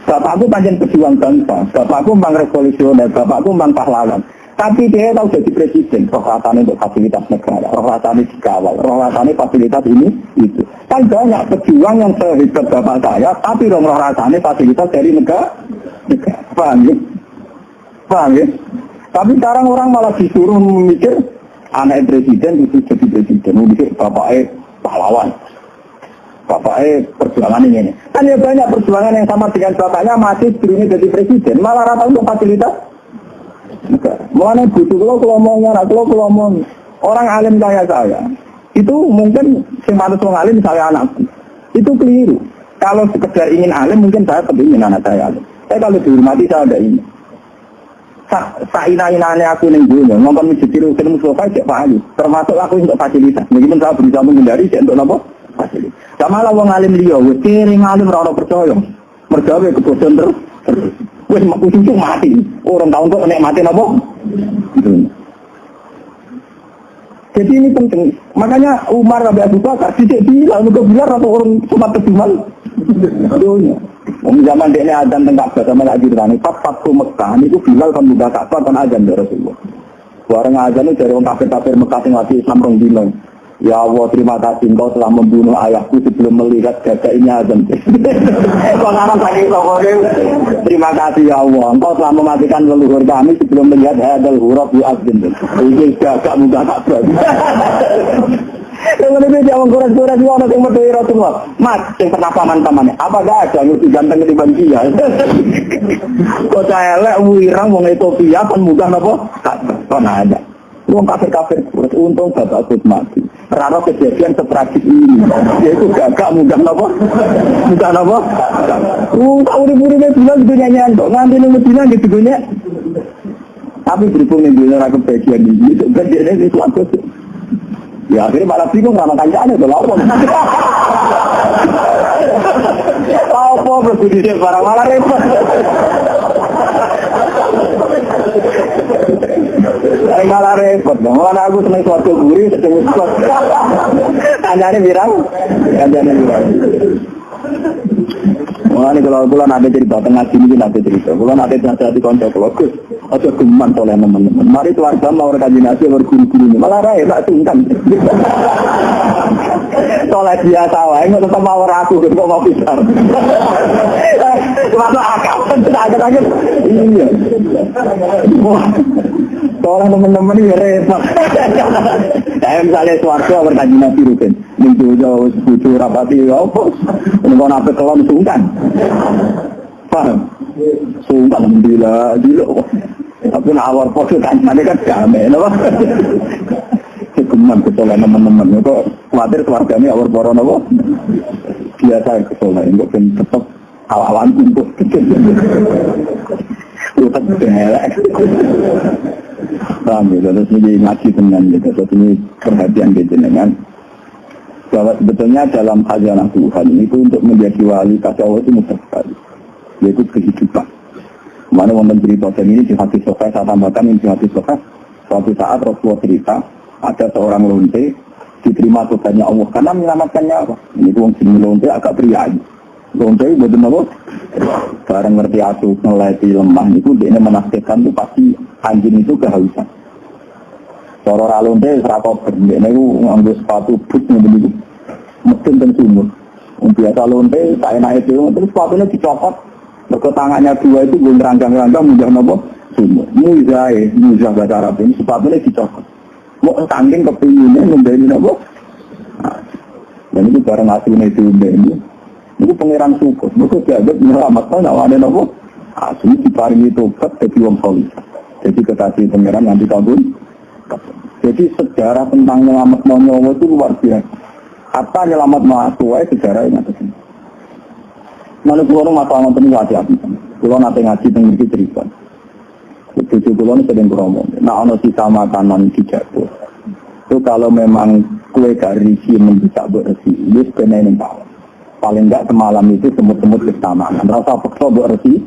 Bapakku panjang pejuang bangsa. Bapakku memang revolusioner. Bapakku memang pahlawan. Tapi dia tahu jadi presiden, roh-rasanya untuk fasilitas negara, roh-rasanya dikawal, roh-rasanya fasilitas ini, itu. Kan banyak pejuang yang sehebat bapak saya, tapi roh-rasanya fasilitas dari negara. Paham ya? Paham ya? Tapi sekarang orang malah disuruh memikir, anak presiden itu jadi presiden, memikir bapaknya pahlawan. Bapaknya perjuangan ini. Kan ya banyak perjuangan yang sama dengan bapaknya, masih dirinya jadi presiden, malah rata untuk fasilitas. Mulanya butuh kalau ngomong orang alim kayak saya itu mungkin semangat orang alim saya anakku itu keliru. Kalau sekedar ingin alim mungkin saya kepingin anak saya alim. Saya kalau dihormati saya ada ini. Saina-inane aku ning dunia ngomong masjid Rukin Mustafa cek Pak Ali. Termasuk aku untuk fasilitas. Meskipun saya berusaha menghindari cek untuk apa? Fasilitas. Sama lah wong alim liya wis kering alim ora percaya. Mergawe kebodohan terus. Wes cucu mati. Orang tahun kok nek mati napa? Jadi ini penting. Makanya Umar sampai Abu Bakar tidak bilang atau orang cuma terjual. Dunia. Zaman dia azan tengah Ka'bah sama lagi dengan pas waktu Mekah itu Bilal kan buka Ka'bah kan azan dari Rasulullah. Barang azan itu dari orang kafir Mekah yang mati Islam rong dino. Ya Allah, terima kasih engkau telah membunuh ayahku sebelum melihat gajah ini azan. Pengarang sakit sokoke. Terima kasih ya Allah, engkau telah mematikan leluhur kami sebelum melihat hadal huruf yu azan. Ini gagak muka Ka'bah. Yang lebih jauh kurang-kurang juga ada yang berdiri Rasulullah. Mas, yang pernah paman-pamannya, apa gak ada yang lebih ganteng ketimbang dia? Kok saya elek, wirang, wong Ethiopia, kan mudah apa? Kan ada. Wong kafir-kafir, untung bapak Gus mati. Rara kejadian setragis ini. Yaitu gagak mudah apa? Mudah apa? Kau urip-uripnya bilang gitu nyanyian, kok nganti lu bilang gitu dunia. Tapi berhubung yang bilang aku bagian ini, itu bagiannya itu aku. Ya akhirnya malah bingung sama kancaan itu lapor. Apa berbudi barang malah repot. Malah repot. Malah aku seneng suatu gurih, seneng suatu. Kancane birang. Wah ini kalau bulan ada cerita tengah sini nanti cerita. Bulan ada cerita di konco kelokus. Atau geman oleh teman-teman. Mari keluarga mau rekaji nasi berguru-guru. Malah raya tak sungkan. Soalnya biasa wae nggak tetap mau aku kok mau pisar. Masuk akal. Agak-agak iya. Soalnya teman-teman ini repot. Saya misalnya suarga berkaji nasi rutin. Minggu jauh bucu rapati apa? Kalau nape kelon sungkan. Paham? Sungkan alhamdulillah dilo. Tapi nak awal foto kan damai, apa? Kegeman kesolan teman-teman. Kok khawatir keluarganya awal boron apa? Biasa kesolan. Kok tetap awal-awalan untuk lupa kelek. Paham ya? Terus ini ngaji tenan gitu. Terus ini perhatian gitu dengan bahwa sebetulnya dalam khazanah Tuhan itu untuk menjadi wali kasih Allah itu mudah sekali, yaitu kehidupan. Mana wonten cerita ini di hadis Sahih, saya tambahkan ini di hadis Sahih. Suatu saat Rasulullah cerita ada seorang lonte diterima Tuhannya Allah karena menyelamatkan nyawa. Ini tuh orang lonte agak pria. Lonte betul apa? Barang ngerti asuh ngelati lemah itu dia menafsirkan itu pasti anjing itu kehausan. Cara ralonte serata berdene niku nganggo sepatu boot ngene mesin ten sumur. Biasa lonte tak enake dhewe terus sepatune dicopot. Mergo tangannya dua itu gue ngerangkang-rangkang munggah napa sumur. Muzah bahasa Arab ini sepatune dicopot. Mau tanding kepinginnya membeli apa? Dan itu barang aslinya itu ini. Itu pangeran syukur. Mereka dianggap menyelamatkan awane apa? Asli diparingi tobat jadi wong saleh. Jadi kekasih pangeran nanti tahun. Jadi sejarah tentang menyelamat nyawa itu luar biasa. Apa nyelamat mahasiswa sejarah yang ada. Mana keluar masalah nonton hati-hati. Kalau nanti ngaji tentang cerita. Cucu keluar sering ngomong. Nah, ono sisa makanan dijatuh. Itu kalau memang kue dari si bisa bersih, itu sebenarnya yang tahu. Paling enggak semalam itu semut-semut bersamaan. Rasa paksa bersih.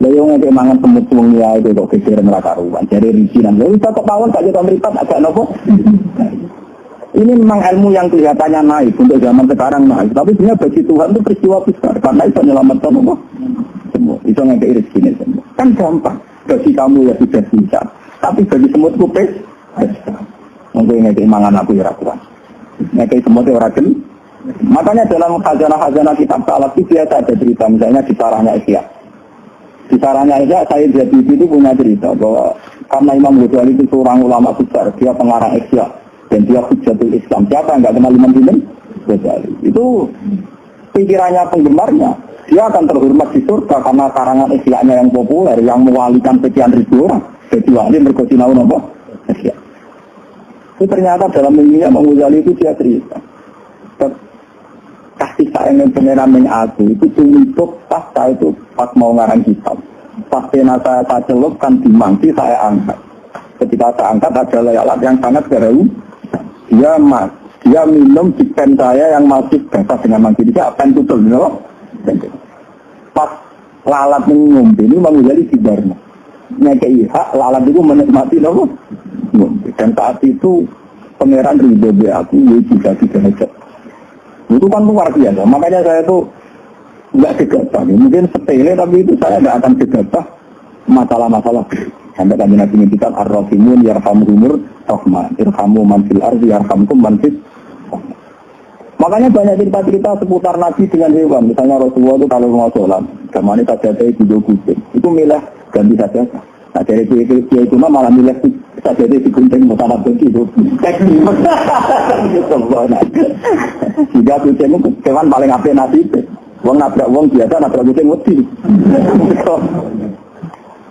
Layung yang kemangan semut suangnya itu kok kekiran neraka ruang. Jadi risinan. Lalu kita ketahuan tak kita meripat agak nopo. Ini memang ilmu yang kelihatannya naik untuk zaman sekarang naik. Tapi sebenarnya bagi Tuhan itu peristiwa besar. Karena itu menyelamatkan apa? Semua. Itu ngekei rezeki semua. Kan gampang. Bagi kamu ya sudah bisa. Tapi bagi semut kupes, mungkin ngekei mangan aku ya rakuan. Ngekei semut ya raken. Makanya dalam khazanah-khazanah kitab salaf itu biasa ada cerita. Misalnya di sarahnya Isya. Di sarahnya Isya, saya jadi itu punya cerita bahwa karena Imam Ghazali itu seorang ulama besar. Dia pengarang Isya. Dan dia Hujjatul Islam. Siapa yang enggak kenal Imam Ghazali? Itu pikirannya penggemarnya. Dia akan terhormat di surga karena karangan Isya'nya yang populer, yang mewalikan sekian ribu orang. Jadi wali berkosinau apa? Isya'. Itu ternyata dalam mimpinya Imam Ghazali itu dia cerita. Kasih sayang yang beneran aku itu tumpuk pas saya itu pas mau ngarang kitab. Pas pena saya celupkan di mangsi saya angkat. Ketika saya angkat ada layalat yang sangat gerau. Dia minum di pen saya yang masih basah dengan mangsi. Dia pen tutul, you know? Pas lalat ngombe ini Imam Ghazali sibarnya. Ngekei hak lalat itu menikmati loh. Dan saat itu pangeran ridho be aku juga derajat. Itu kan luar biasa. Makanya saya tuh nggak gegabah. Mungkin sepele tapi itu saya nggak akan gegabah masalah-masalah. Sampai kami Nabi mengingatkan ar-rahimun yarhamhumur rahman, irhamu man fil ardi yarhamkum man fis. Makanya banyak cerita-cerita seputar Nabi dengan hewan. Misalnya Rasulullah itu kalau mau sholat, gamane sajadahe di kucing. Itu milih ganti sajadah. Nah dari kiai itu malah milih sajadahe di kucing mutamat itu. Jika kucing itu hewan paling apik nasib. Wong nabrak wong biasa nabrak kucing wedi.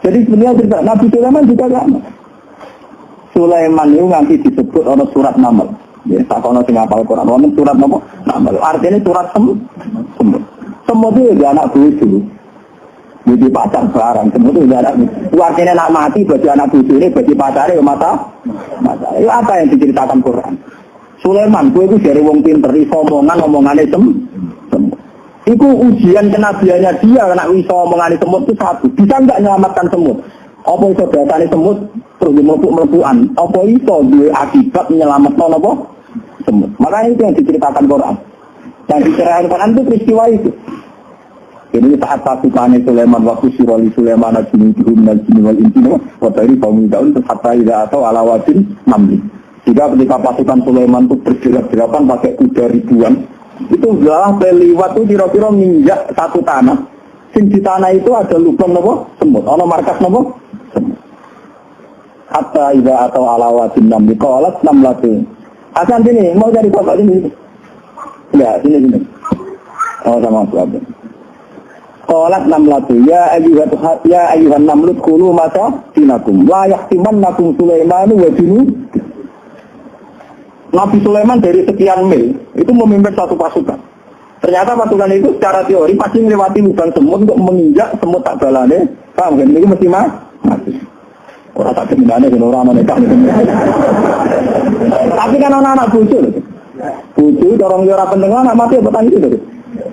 Jadi sebenarnya cerita Nabi Sulaiman juga sama. Sulaiman itu nanti disebut oleh surat Naml. Ya, tak kono sing hafal Quran. Wonten surat napa? Naml. Artinya surat semut. Semut itu ya anak bojo. Jadi pacar barang. Semut itu anak. Artinya nak mati bagi anak bojo ini bagi pacare ya mata. Itu apa yang diceritakan Quran? Sulaiman, kowe itu dari wong pinter, iso omongane semut. Itu ujian kenabiannya dia, karena iso omongane semut itu satu. Bisa enggak menyelamatkan semut? Apa iso datane semut terus melepukan? Apa iso duwe akibat menyelamatkan apa? Semut. Makanya itu yang diceritakan Quran. Yang diceritakan Quran itu peristiwa itu. Jadi saat pasukan Sulaiman waktu siroli Sulaiman al-Jumidhum al-Jini wal-Inti watari baumidaun hatta ila atau ala wajin namli. Jika ketika pasukan Sulaiman itu bergerak-gerakan pakai kuda ribuan, itu udah lewat itu kira-kira menginjak satu tanah. Sing di tanah itu ada lubang nopo semut, ono markas nopo semut. Hatta ila atau ala wajin namli qalat namlatu. Akan sini mau cari bapak ini. Ya, sini. Oh sama aku. Qalat namlatu ya ayyuhan namlut kulu mata dinakum la yahtimannakum Sulaiman wa junud. Nabi Sulaiman dari sekian mil itu memimpin satu pasukan. Ternyata pasukan itu secara teori pasti melewati lubang semut untuk menginjak semut tak balane. Paham kan? Ini mesti mati. Orang tak sebenarnya kan orang mereka. Tapi kan anak-anak bocil. Bocil dorong dia orang penting anak mati apa tangis itu.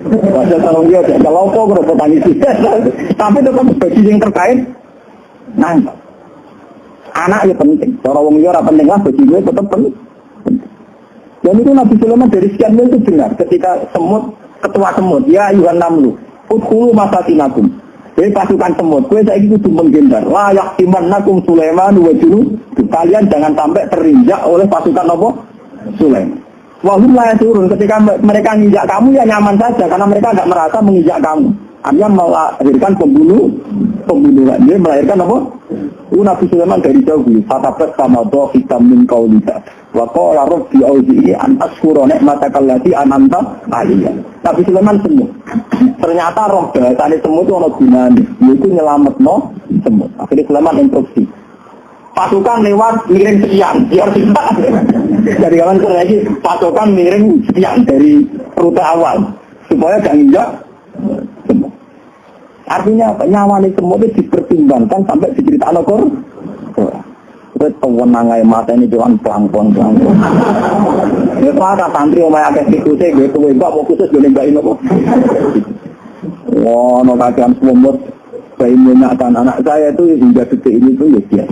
Padahal kalau dia kalau kok berapa tangis. Tapi tetap bagi yang terkait. Nah, anak ya penting. Dorong dia orang penting lah bagi gue tetap penting. Dan itu Nabi Sulaiman dari sekian mil itu benar. Ketika semut, ketua semut, ya ayuhan namlu, udkhulu masakinakum. Jadi pasukan semut, gue saya itu menghindar. La yahtimannakum Sulaiman wa junud. Kalian jangan sampai terinjak oleh pasukan apa? Sulaiman. Wahum la yasurun. Ketika mereka menginjak kamu ya nyaman saja karena mereka enggak merasa menginjak kamu. Artinya melahirkan pembunuh. pembunuhan. Dia melahirkan apa? Nabi Sulaiman dari jauh dulu. Fatabas sama doa hitam min kaulika. Wa qala rabbi auzi'i an ashkura ni'mataka allati an'amta 'alayya. Nabi Sulaiman semut. Ternyata roh bahasane semut itu ana gunane, yaitu nyelametno semut. Akhirnya Sulaiman instruksi. Pasukan lewat miring sekian, biar kita dari kawan lagi pasukan miring sekian dari rute awal supaya gak nginjak semut. Artinya apa? Nyawa ini semut itu dipertimbangkan sampai diceritakan Al-Qur'an. Terus kewenangan mata ini jangan pelang-pelang. Ya ada santri omah akeh tikusé nggih kowe mbak mau khusus yo nembaki nopo. Wah, no kakean semut saya menyatakan anak saya itu hingga detik ini tuh ya dia.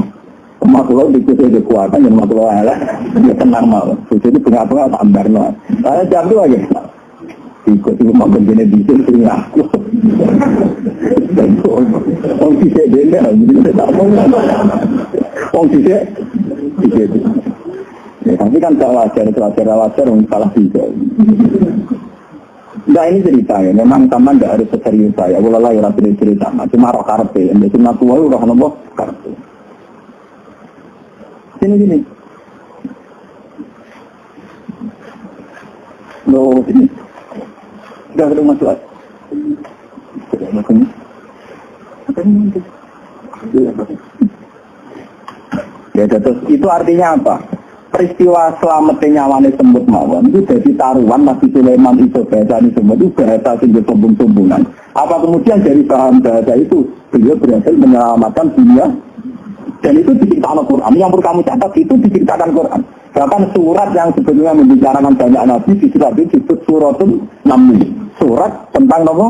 Makhluk tikusé kekuatan yang makhluk elek ya tenang mau. Jadi bengak-bengak tak ambarno. Saya jam 2 aja. Ikut itu mau begini bisa sering aku. Orang bisa denda, jadi tak mau. Orang bisa itu. Ya, tapi kan tak wajar orang salah juga. Nah ini ceritanya, memang taman tidak harus serius saya. Walau ya rapi cerita, cuma roh karpe. Yang cuma tua itu roh nopo karpe. Sini. Loh sini. Sudah ketemu masuk. Sudah masuk. Ya terus itu artinya apa? Peristiwa selamatnya nyawane semut mawon itu jadi taruhan Nabi Sulaiman itu bahasa ini semut itu bahasa sehingga sombong-sombongan. Apa kemudian dari paham bahasa itu beliau berhasil menyelamatkan dunia dan itu diceritakan Al-Quran. Yang perlu kamu catat itu diceritakan Al-Quran. Bahkan surat yang sebetulnya membicarakan banyak Nabi di surat itu disebut suratul Naml. Surat tentang apa?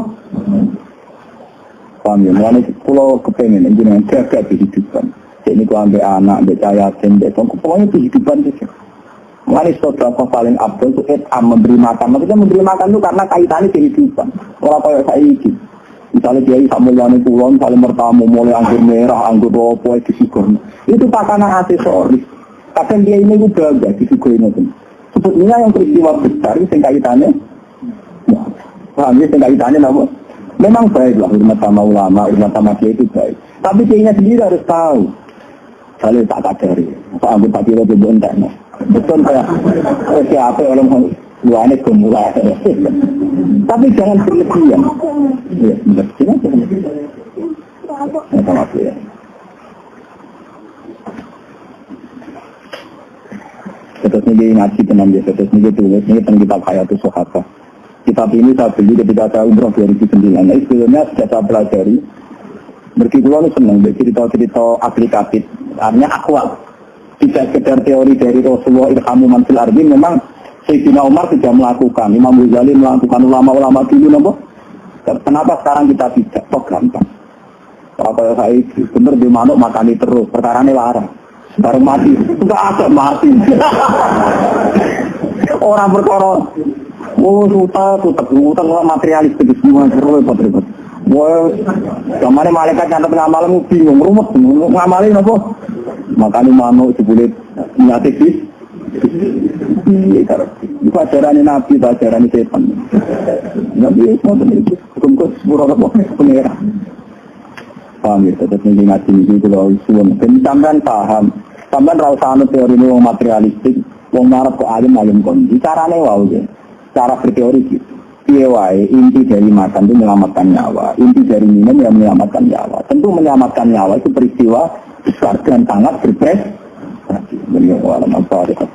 Paham ya? Mulanya kalau kepengen ini dengan jaga kehidupan. Ini ku ambil anak, ambil cahaya, ambil pokoknya kehidupan itu. Mulanya saudara paling abdul itu memberi makan. Maksudnya memberi makan itu karena kaitannya kehidupan. Orang kaya saya ini. Misalnya dia samulane kulon, saling bertamu mulai anggur merah, anggur ropo, disigurno. Itu pakanan aksesoris. Kadang dia ini juga bangga disigurno. Sebetulnya yang peristiwa besar itu kaitannya. Paham ya, kaitannya apa? Memang baiklah hormat sama ulama, hormat sama dia itu baik. Tapi dia sendiri harus tahu. Kalau tak kadari, apa anggap tak kira dia entek. Betul kayak siapa orang luarnya gemulai. Tapi jangan berlebihan. Ya, berlebihan jangan berlebihan. Ya. Terus ini ngaji tenang ya, terus ini tulis ini tentang kitab Hayatus Sahabat. Kitab ini saya beli ketika saya umroh 2009. Nah, sebelumnya sudah saya pelajari. Berkikulan senang cerita-cerita aplikatif. Artinya akwal. Tidak sekedar teori dari Rasulullah Irhamu Manfil Ardi. Memang Sayyidina Umar sudah melakukan. Imam Ghazali melakukan, ulama-ulama dulu. Kenapa sekarang kita tidak? Kok gampang. Kalau saya benar di manuk makani terus. Perkaranya larang. Baru mati. Enggak ada mati. Orang berkorol. Utang materialistik semua repot-repot. Wah, kemarin malaikat nyatet ngamalmu bingung, rumit, ngamalin apa? Makanya manuk sebulit nyati itu ajaran Nabi, ajaran setan. Nabi semua itu, hukum sepuluh apa? Pengira. Paham ya, tetap ngaji ini kalau suwun. Dan sampean paham, sampean rasa teori ini materialistik, wong marah kok alim kondi. Carane wow ya. Cara berteori gitu. Piawai inti dari makan itu menyelamatkan nyawa, inti dari minum yang menyelamatkan nyawa. Tentu menyelamatkan nyawa itu peristiwa besar dan sangat berprestasi. Beliau alam al-Fatihah.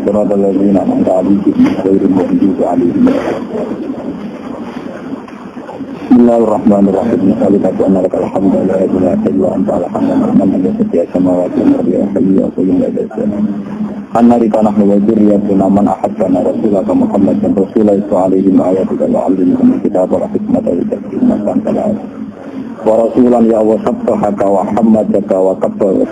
Surah al-Lazina ma'aliki khairin maghdubi alaihim. Bismillahirrahmanirrahim. Sallallahu alaihi wa sallam. Alhamdulillah anta alhamdulillah man yasbiya samawati wal ardi wa hayya wa qayyum la ilaha anna rikana wa dzurriyyatuna man ahabbana rasulaka Muhammadan rasulullah alaihi wa ayatuka wa allimna kitab wa hikmata wa tafsirna wa wa rasulan ya wa sabbahaka wa hammadaka wa kabbara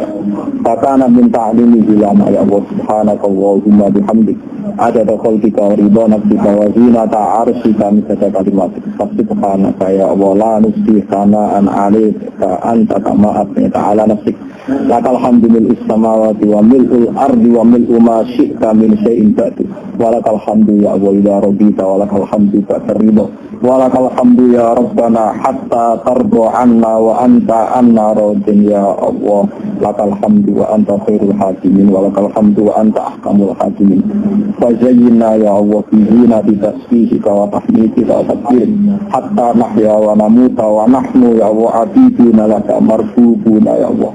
fakana min ta'limihi lana ya Allah subhanaka Allahumma bihamdik adada khalqika wa ridha nafsika wa zinata arshika misata kalimatik subhanaka ya Allah la nusti sana'an 'alaika anta kama athnayta 'ala nafsik Lakal hamdu mil'is samawati wa mil'ul ardi wa mil'u ma syi'ta min syai'in ba'du. Walakal hamdu ya Allah ila rabbika walakal hamdu ba'da ridha. Walakal hamdu ya Rabbana hatta tardo anna wa anta anna radin ya Allah. Lakal hamdu wa anta khairul hakimin walakal hamdu wa anta ahkamul hakimin. Fazayyinna ya Allah fi zinati tasbihika wa tahmidika wa takbir hatta nahya wa namuta wa nahnu ya Allah abiduna laka marfubuna ya Allah.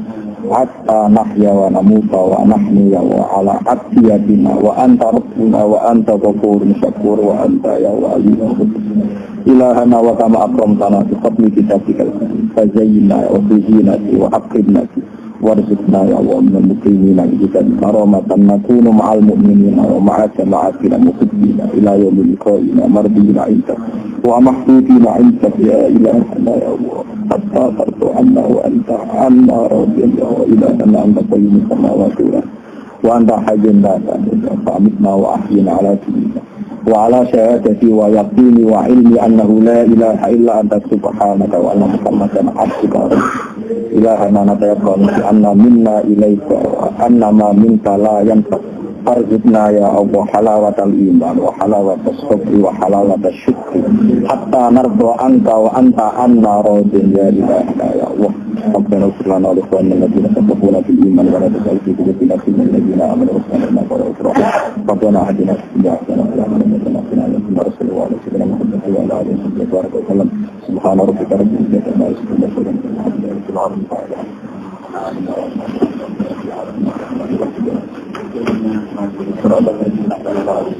Hatta nahya wa namuta wa nahnu ya wa ala abdiyatina wa anta rabbuna wa anta ghafurun syakur wa anta ya wali ilahana wa kama akramtana bi fadli kitabika fazayyina wa bizinati wa aqimnati warzuqna ya Allah min muqimina bidan karamatan nakunu ma'al mu'minina wa ma'a jama'atina muqimina ila yaumil qiyamah mardina inta wa mahmudina inta ya ilahana ya Allah hatta tardu anna wa anta anna rabbina wa ilahana anta qayyumus samawati wa anta hayyun la ta'mitna wa ahyina ala dinina wa ala syahadati wa yaqini wa ilmi annahu la ilaha illa anta subhanaka wa anna muhammadan abduka ilahana natayaqanu bi anna minna ilaika wa anna ma minka la yanfa Farzidna ya Allah halawatal iman wa halawatas sabri wa halawatas syukri hatta nardo anka wa anta anna radin ya ilahna ya Allah. Rabbana usulana wa ikhwanna alladhina sabaquna bil iman wa la taj'al fi qulubina ghillan lil ladzina amanu rabbana innaka ra'ufur rahim. Rabbana atina fid dunya hasanatan wa qina adhaban nar. Sallallahu alaihi wa ala alihi wa sallam. Subhana rabbika rabbil izzati amma yasifun wa salamun alal mursalin. Terima kasih.